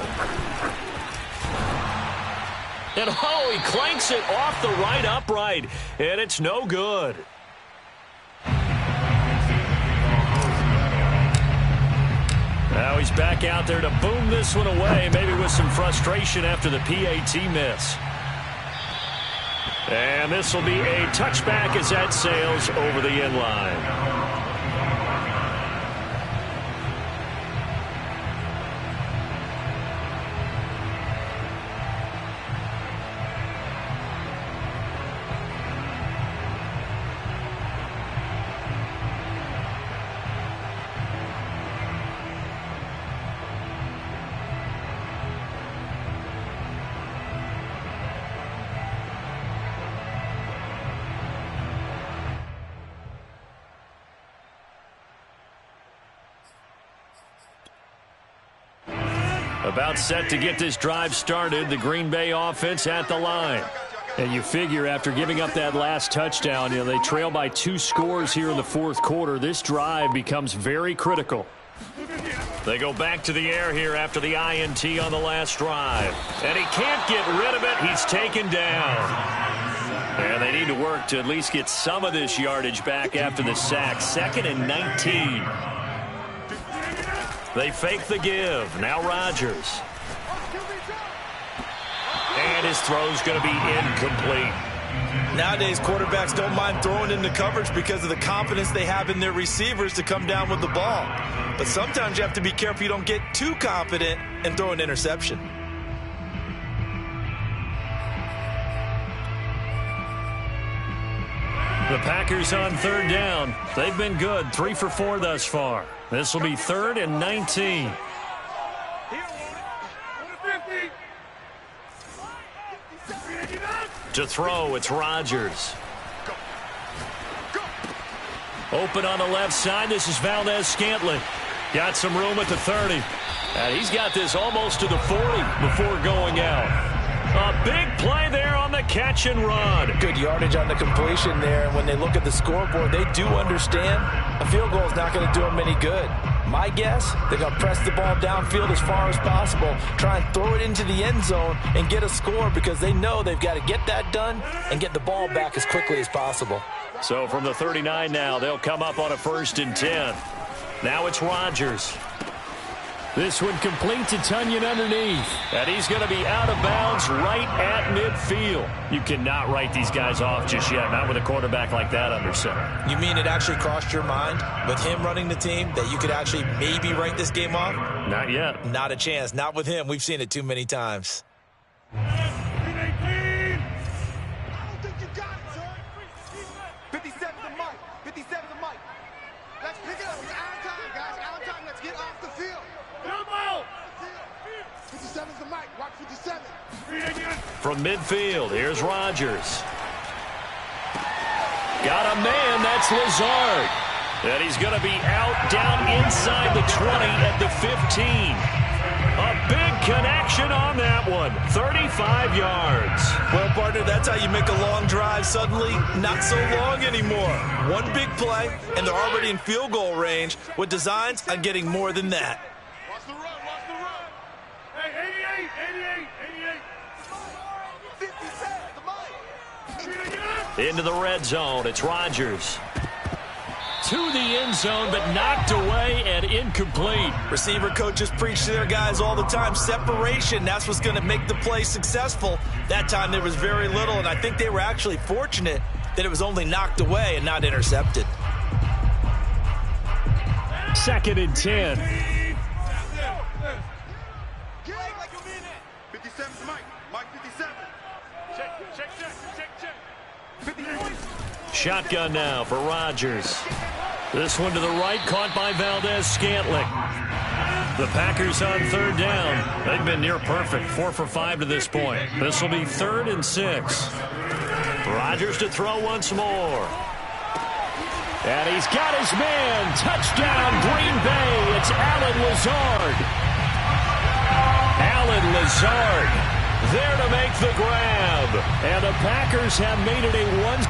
[SPEAKER 2] And oh, he clanks it off the right upright. And it's no good. Now he's back out there to boom this one away, maybe with some frustration after the PAT miss. And this will be a touchback as that sails over the end line. About set to get this drive started, the Green Bay offense at the line. And you figure after giving up that last touchdown, they trail by 2 scores here in the 4th quarter. This drive becomes very critical. They go back to the air here after the INT on the last drive. And he can't get rid of it. He's taken down. And they need to work to at least get some of this yardage back after the sack. 2nd and 19. They fake the give. Now Rodgers. And his throw's going to be incomplete.
[SPEAKER 3] Nowadays, quarterbacks don't mind throwing into coverage because of the confidence they have in their receivers to come down with the ball. But sometimes you have to be careful you don't get too confident and throw an interception.
[SPEAKER 2] The Packers on 3rd down. They've been good, 3 for 4 thus far. This will be 3rd and 19. To throw, it's Rodgers. Open on the left side. This is Valdez-Scantling. Got some room at the 30. And he's got this almost to the 40 before going out. A big play there on
[SPEAKER 1] on the catch and run.
[SPEAKER 3] Good yardage on the completion there. And when they look at the scoreboard, they do understand a field goal is not going to do them any good. My guess, they're going to press the ball downfield as far as possible, try and throw it into the end zone and get a score because they know they've got to get that done and get the ball back as quickly as possible.
[SPEAKER 1] So from the 39 now, they'll come up on a 1st and 10. Now it's Rodgers.
[SPEAKER 2] This one complete to Tunyon underneath.
[SPEAKER 1] And he's going to be out of bounds right at midfield. You cannot write these guys off just yet, not with a quarterback like that under center.
[SPEAKER 3] You mean it actually crossed your mind with him running the team that you could actually maybe write this game off?
[SPEAKER 1] Not yet.
[SPEAKER 3] Not a chance. Not with him. We've seen it too many times.
[SPEAKER 1] From midfield, here's Rodgers. Got a man, that's Lazard. And he's going to be out down inside the 20 at the 15. A big connection on that one, 35 yards.
[SPEAKER 3] Well, partner, that's how you make a long drive suddenly not so long anymore. One big play, and they're already in field goal range with designs on getting more than that.
[SPEAKER 5] Watch the run, watch the run. Hey, 88, 88, 88.
[SPEAKER 1] Into the red zone, it's Rodgers. To the end zone, but knocked away and incomplete.
[SPEAKER 3] Receiver coaches preach to their guys all the time. Separation, that's what's going to make the play successful. That time there was very little, and I think they were actually fortunate that it was only knocked away and not intercepted.
[SPEAKER 2] 2nd and 10.
[SPEAKER 5] 57's Mike. Mike 57. Check. 58.
[SPEAKER 1] Shotgun now for Rodgers. This one to the right, caught by Valdez-Scantling. The Packers on 3rd down. They've been near perfect, 4 for 5 to this point. This will be 3rd and 6. Rodgers to throw once more.
[SPEAKER 2] And he's got his man. Touchdown, Green Bay. It's Allen Lazard.
[SPEAKER 1] Allen Lazard there to make the grab.
[SPEAKER 2] And the Packers have made it a one.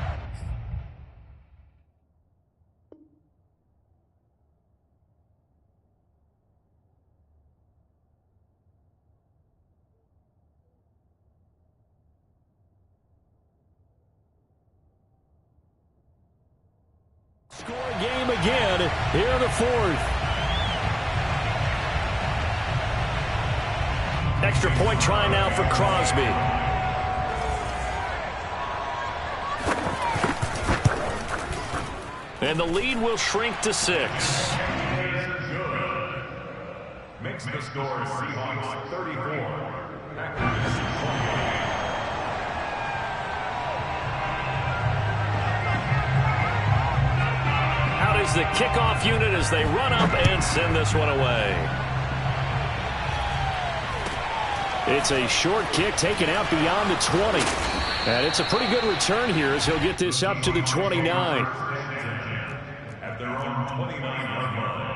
[SPEAKER 2] Score game again here in the 4th.
[SPEAKER 1] Extra point try now for Crosby. And the lead will shrink to 6.
[SPEAKER 4] Makes the score Seahawks 34. Packers 28.
[SPEAKER 1] Out is the kickoff unit as they run up and send this one away.
[SPEAKER 2] It's a short kick taken out beyond the 20. And it's a pretty good return here as he'll get this up to the 29.
[SPEAKER 4] At their own 29-yard line.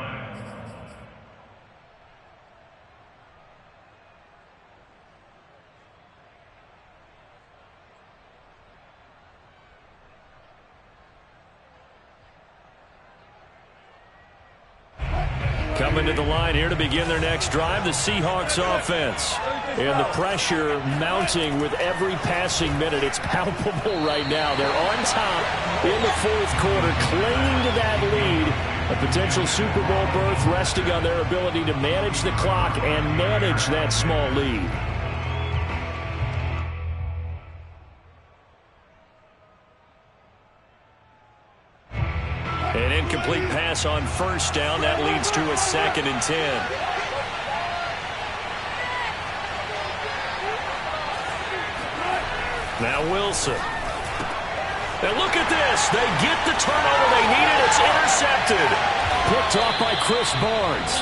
[SPEAKER 1] Coming to the line here to begin their next drive, the Seahawks offense.
[SPEAKER 2] And the pressure mounting with every passing minute. It's palpable right now. They're on top in the 4th quarter, clinging to that lead. A potential Super Bowl berth resting on their ability to manage the clock and manage that small lead.
[SPEAKER 1] An incomplete pass on 1st down. That leads to a 2nd and 10. Now Wilson. And look at this. They get the turnover they needed. It's intercepted.
[SPEAKER 2] Picked off by Chris Barnes.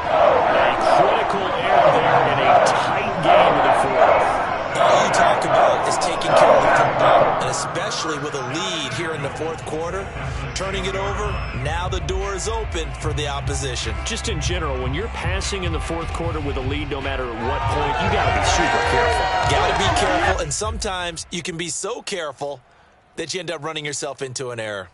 [SPEAKER 1] A critical error there in a tight game in the 4th.
[SPEAKER 3] All you talk about is taking care of the football. And especially with a lead here in the fourth quarter, turning it over, now the door is open for the opposition.
[SPEAKER 1] Just in general, when you're passing in the fourth quarter with a lead, no matter at what point, you got to be super careful.
[SPEAKER 3] Got to be careful, and sometimes you can be so careful that you end up running yourself into an error.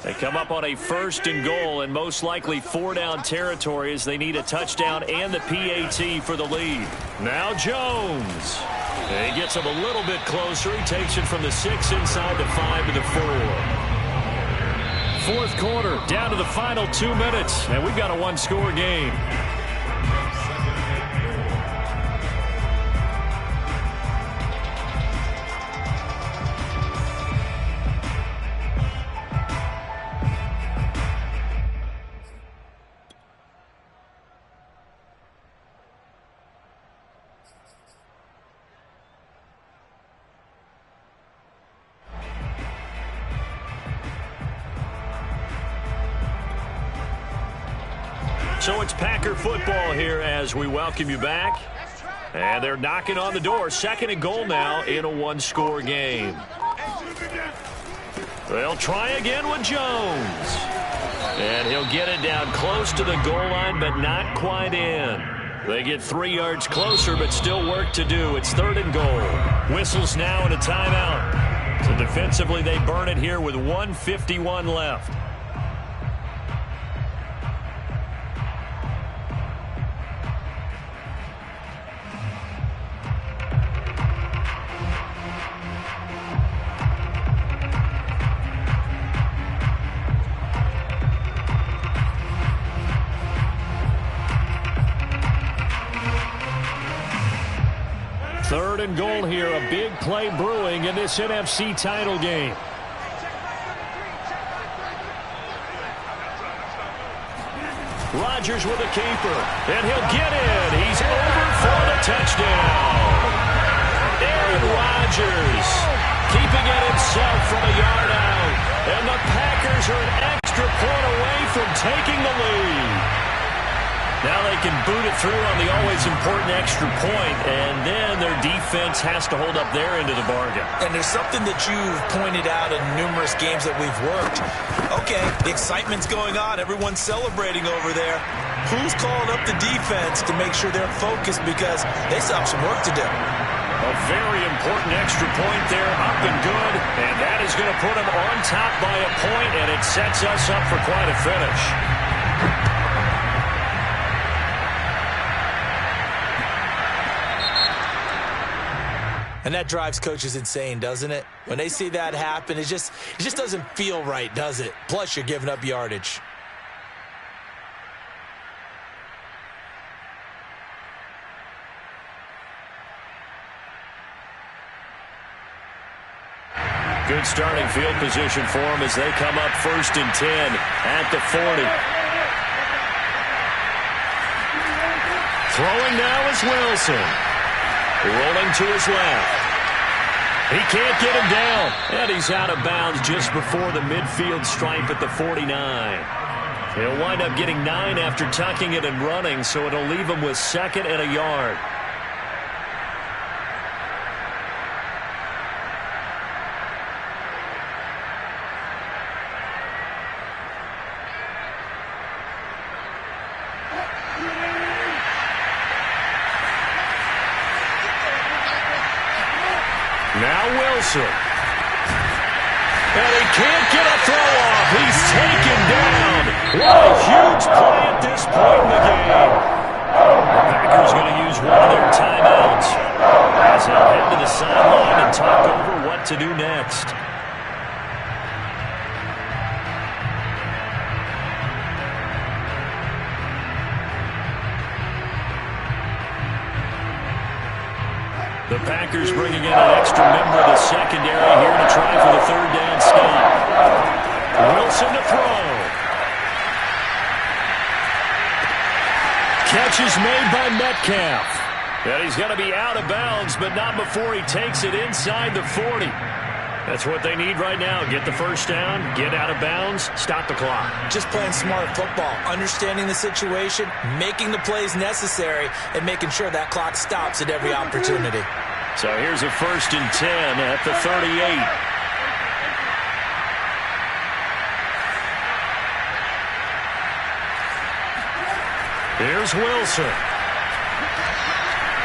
[SPEAKER 1] They come up on a 1st and goal and most likely 4-down territory as they need a touchdown and the PAT for the lead. Now Jones. He gets him a little bit closer. He takes it from the 6 inside the 5 to the 4. Fourth quarter, down to the final 2 minutes, and we've got a one-score game. So it's Packer football here as we welcome you back. And they're knocking on the door. 2nd and goal now in a one-score game. They'll try again with Jones. And he'll get it down close to the goal line, but not quite in. They get 3 yards closer, but still work to do. It's 3rd and goal. Whistles now and a timeout. So defensively, they burn it here with 1:51 left. Third and goal here, a big play brewing in this NFC title game. Rodgers with a keeper, and he'll get in. He's over for the touchdown. Aaron Rodgers keeping it himself from a yard out, and the Packers are an extra point away from taking the lead. Now they can boot it through on the always important extra point, and then their defense has to hold up their end of the bargain.
[SPEAKER 3] And there's something that you've pointed out in numerous games that we've worked. Okay, the excitement's going on. Everyone's celebrating over there. Who's calling up the defense to make sure they're focused because they still have some work to do?
[SPEAKER 1] A very important extra point there, up and good, and that is going to put them on top by a point, and it sets us up for quite a finish.
[SPEAKER 3] And that drives coaches insane, doesn't it? When they see that happen, it just doesn't feel right, does it? Plus, you're giving up yardage.
[SPEAKER 1] Good starting field position for them as they come up 1st and 10 at the 40. Throwing now is Wilson. Rolling to his left. He can't get him down. And he's out of bounds just before the midfield stripe at the 49. He'll wind up getting 9 after tucking it and running, so it'll leave him with 2nd and a yard. Now Wilson. And he can't get a throw off. He's taken down. What a huge play at this point in the game. The Packers going to use one of their timeouts as they'll head to the sideline and talk over what to do next. The Packers bringing in an extra member of the secondary here to try for the 3rd down stop. Wilson to throw. Catch is made by Metcalf. And he's going to be out of bounds, but not before he takes it inside the 40. That's what they need right now. Get the first down, get out of bounds, stop the clock.
[SPEAKER 3] Just playing smart football, understanding the situation, making the plays necessary, and making sure that clock stops at every opportunity.
[SPEAKER 1] So here's a 1st and 10 at the 38. Here's Wilson.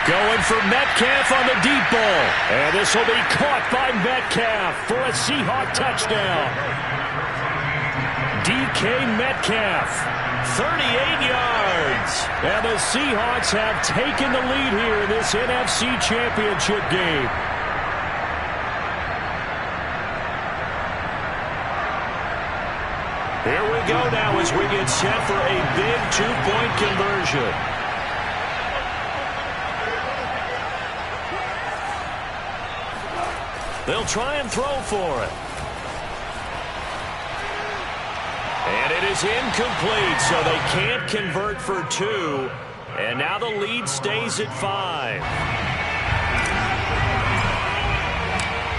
[SPEAKER 1] Going for Metcalf on the deep ball. And this will be caught by Metcalf for a Seahawk touchdown. DK Metcalf, 38 yards. And the Seahawks have taken the lead here in this NFC Championship game. Here we go now as we get set for a big 2-point conversion. They'll try and throw for it. And it is incomplete, so they can't convert for 2. And now the lead stays at 5.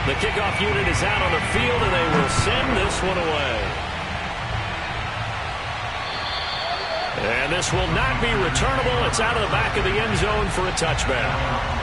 [SPEAKER 1] The kickoff unit is out on the field, and they will send this one away. And this will not be returnable. It's out of the back of the end zone for a touchback.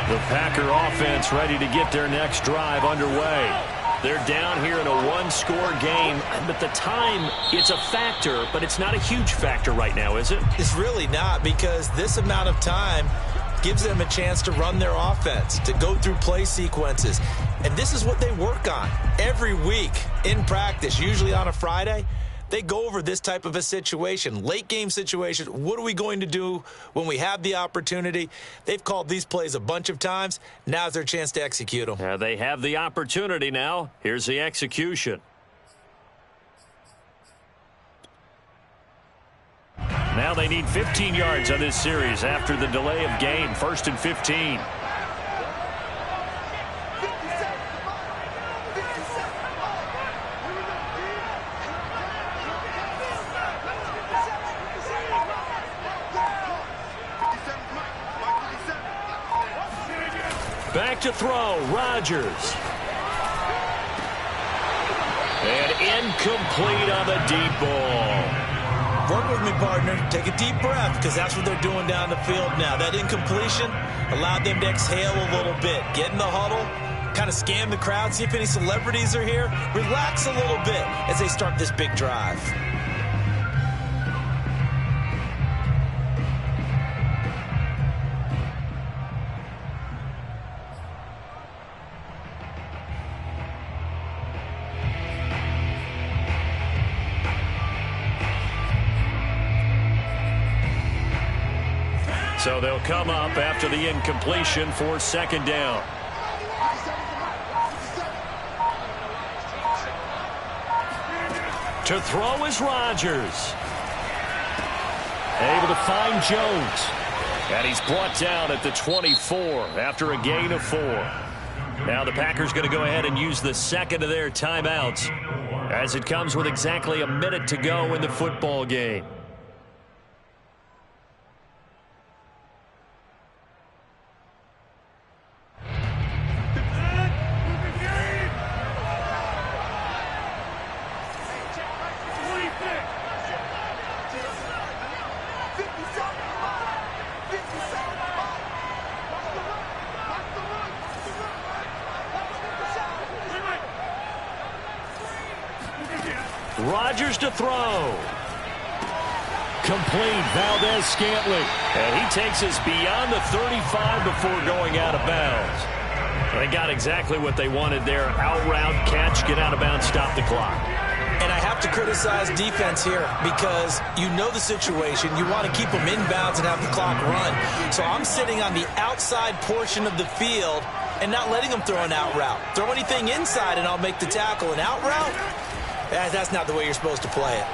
[SPEAKER 1] The Packer offense ready to get their next drive underway. They're down here in a one-score game, but the time, it's a factor, but it's not a huge factor right now, is it?
[SPEAKER 3] It's really not, because this amount of time gives them a chance to run their offense, to go through play sequences. And this is what they work on every week in practice, usually on a Friday. They go over this type of a situation, late game situation. What are we going to do when we have the opportunity? They've called these plays a bunch of times. Now's their chance to execute them.
[SPEAKER 1] They have the opportunity now. Here's the execution. Now they need 15 yards on this series after the delay of game. 1st and 15. Back to throw, Rodgers. And incomplete on the deep ball.
[SPEAKER 3] Work with me, partner. Take a deep breath, because that's what they're doing down the field now. That incompletion allowed them to exhale a little bit. Get in the huddle, kind of scan the crowd, see if any celebrities are here. Relax a little bit as they start this big drive.
[SPEAKER 1] So they'll come up after the incompletion for 2nd down. To throw is Rodgers. Able to find Jones. And he's brought down at the 24 after a gain of 4. Now the Packers going to go ahead and use the second of their timeouts as it comes with exactly a minute to go in the football game. Rodgers to throw. Complete, Valdez-Scantling. And he takes us beyond the 35 before going out of bounds. They got exactly what they wanted there. Out route, catch, get out of bounds, stop the clock.
[SPEAKER 3] And I have to criticize defense here because you know the situation. You want to keep them inbounds and have the clock run. So I'm sitting on the outside portion of the field and not letting them throw an out route. Throw anything inside and I'll make the tackle. An out route? That's not the way you're supposed to play it.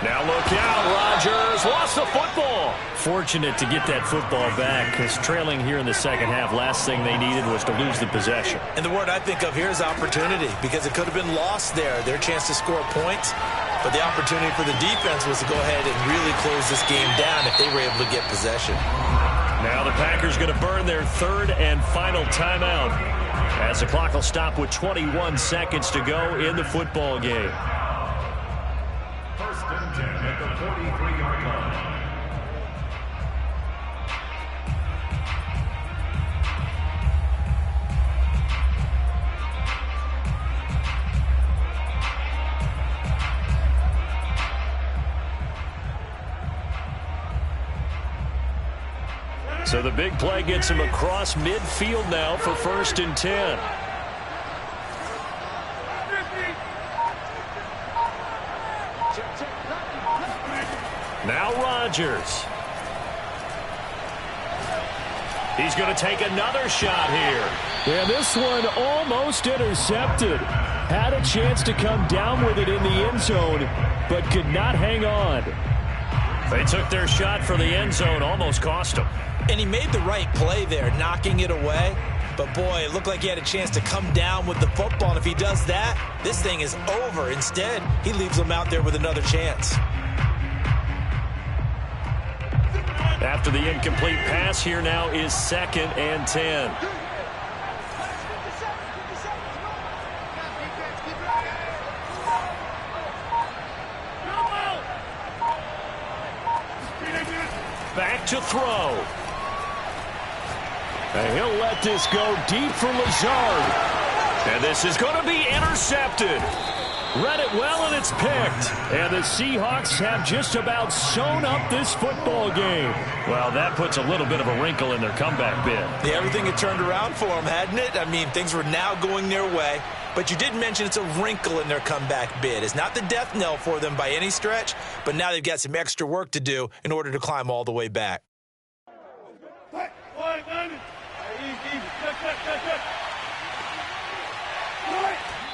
[SPEAKER 2] Now look out, Rodgers lost the football. Fortunate to get that football back because trailing here in the second half, last thing they needed was to lose the possession.
[SPEAKER 3] And the word I think of here is opportunity because it could have been lost there, their chance to score points. But the opportunity for the defense was to go ahead and really close this game down if they were able to get possession.
[SPEAKER 2] Now the Packers going to burn their third and final timeout as the clock will stop with 21 seconds to go in the football game.
[SPEAKER 4] First and 10 at the 43-yard line.
[SPEAKER 2] So the big play gets him across midfield now for first and 10. Now Rodgers. He's going to take another shot here. And this one almost intercepted. Had a chance to come down with it in the end zone, but could not hang on. They took their shot for the end zone, almost cost him.
[SPEAKER 3] And he made the right play there, knocking it away. But, boy, it looked like he had a chance to come down with the football. And if he does that, this thing is over. Instead, he leaves them out there with another chance.
[SPEAKER 2] After the incomplete pass, here now is second and 10. Back to throw. And he'll let this go deep for Lazard. And this is going to be intercepted. Read it well, and it's picked. And the Seahawks have just about sewn up this football game. Well, that puts a little bit of a wrinkle in their comeback bid.
[SPEAKER 3] Yeah, everything had turned around for them, hadn't it? I mean, things were now going their way. But you did mention it's a wrinkle in their comeback bid. It's not the death knell for them by any stretch, but now they've got some extra work to do in order to climb all the way back.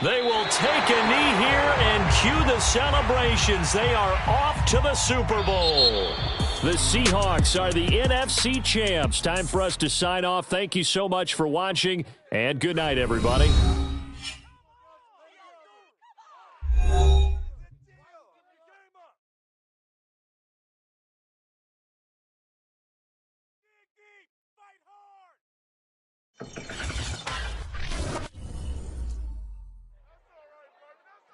[SPEAKER 2] They will take a knee here and cue the celebrations. They are off to the Super Bowl. The Seahawks are the NFC champs. Time for us to sign off. Thank you so much for watching, and good night, everybody.